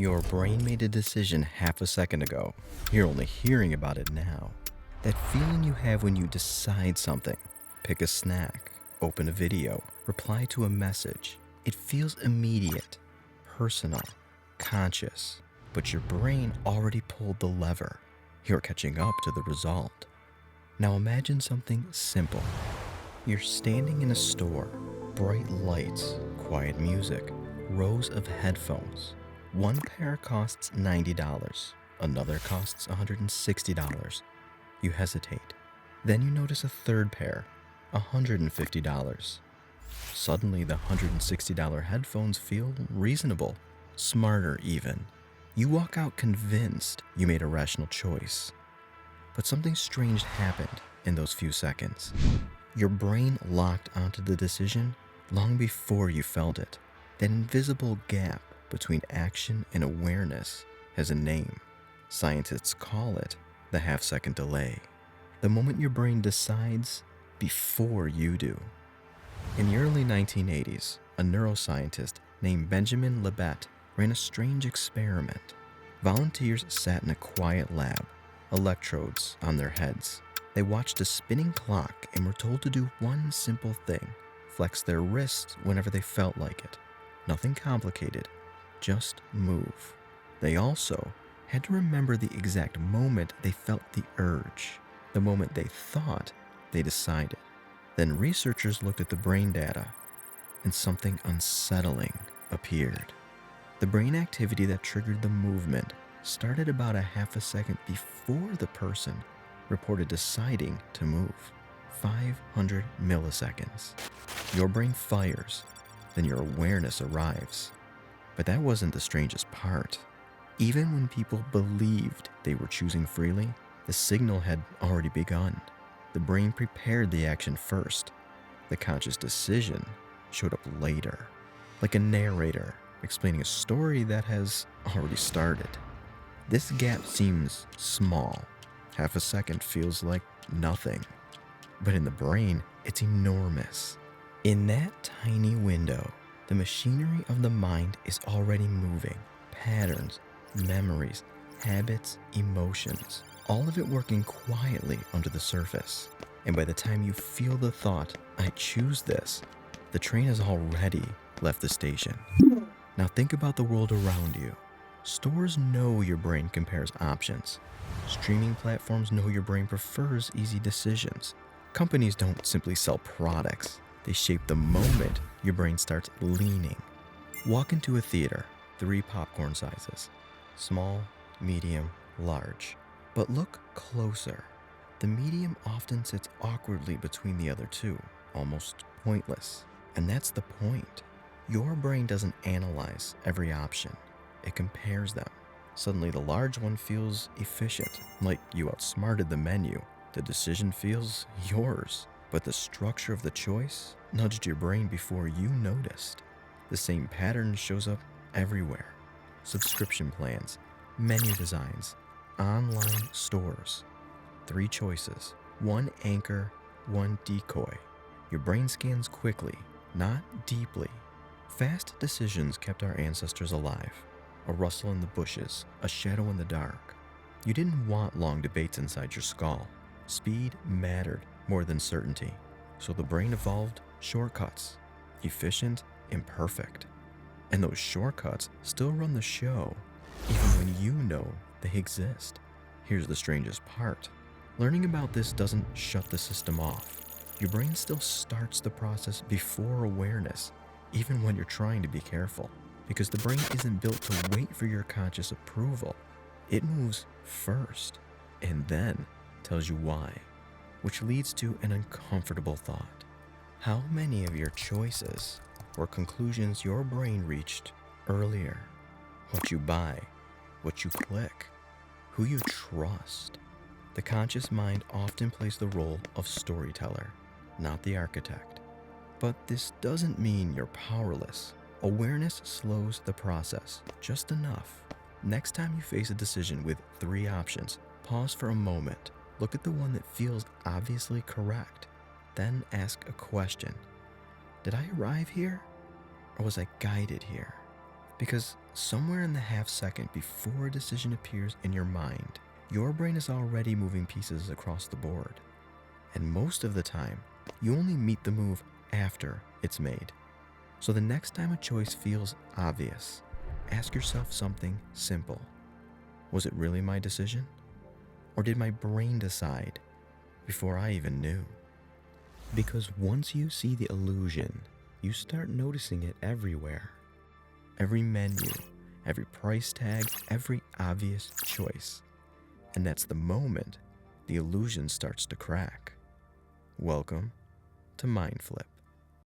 Your brain made a decision half a second ago. You're only hearing about it now. That feeling you have when you decide something, pick a snack, open a video, reply to a message. It feels immediate, personal, conscious, but your brain already pulled the lever. You're catching up to the result. Now imagine something simple. You're standing in a store, bright lights, quiet music, rows of headphones. One pair costs $90, another costs $160. You hesitate. Then you notice a third pair, $150. Suddenly, the $160 headphones feel reasonable, smarter even. You walk out convinced you made a rational choice. But something strange happened in those few seconds. Your brain locked onto the decision long before you felt it. That invisible gap between action and awareness has a name. Scientists call it the half-second delay. The moment your brain decides before you do. In the early 1980s, a neuroscientist named Benjamin Libet ran a strange experiment. Volunteers sat in a quiet lab, electrodes on their heads. They watched a spinning clock and were told to do one simple thing: flex their wrists whenever they felt like it. Nothing complicated, just move. They also had to remember the exact moment they felt the urge, the moment they thought they decided. Then researchers looked at the brain data, and something unsettling appeared. The brain activity that triggered the movement started about a half a second before the person reported deciding to move. 500 milliseconds. Your brain fires, then your awareness arrives. But that wasn't the strangest part. Even when people believed they were choosing freely, the signal had already begun. The brain prepared the action first. The conscious decision showed up later, like a narrator explaining a story that has already started. This gap seems small. Half a second feels like nothing. But in the brain, it's enormous. In that tiny window, the machinery of the mind is already moving. Patterns, memories, habits, emotions, all of it working quietly under the surface. And by the time you feel the thought, I choose this, the train has already left the station. Now think about the world around you. Stores know your brain compares options. Streaming platforms know your brain prefers easy decisions. Companies don't simply sell products. They shape the moment your brain starts leaning. Walk into a theater, 3 popcorn sizes. Small, medium, large. But look closer. The medium often sits awkwardly between the other two, almost pointless. And that's the point. Your brain doesn't analyze every option. It compares them. Suddenly the large one feels efficient, like you outsmarted the menu. The decision feels yours, but the structure of the choice nudged your brain before you noticed. The same pattern shows up everywhere. Subscription plans, menu designs, online stores. 3 choices, 1 anchor, 1 decoy. Your brain scans quickly, not deeply. Fast decisions kept our ancestors alive. A rustle in the bushes, a shadow in the dark. You didn't want long debates inside your skull. Speed mattered more than certainty. So the brain evolved shortcuts. Efficient, imperfect. And those shortcuts still run the show, even when you know they exist. Here's the strangest part. Learning about this doesn't shut the system off. Your brain still starts the process before awareness, even when you're trying to be careful. Because the brain isn't built to wait for your conscious approval. It moves first, and then tells you why. Which leads to an uncomfortable thought. How many of your choices were conclusions your brain reached earlier? What you buy, what you click, who you trust. The conscious mind often plays the role of storyteller, not the architect. But this doesn't mean you're powerless. Awareness slows the process just enough. Next time you face a decision with 3 options, pause for a moment. Look at the one that feels obviously correct. Then ask a question. Did I arrive here, or was I guided here? Because somewhere in the half second before a decision appears in your mind, your brain is already moving pieces across the board. And most of the time, you only meet the move after it's made. So the next time a choice feels obvious, ask yourself something simple. Was it really my decision? Or did my brain decide before I even knew? Because once you see the illusion, you start noticing it everywhere. Every menu, every price tag, every obvious choice. And that's the moment the illusion starts to crack. Welcome to MindFlip.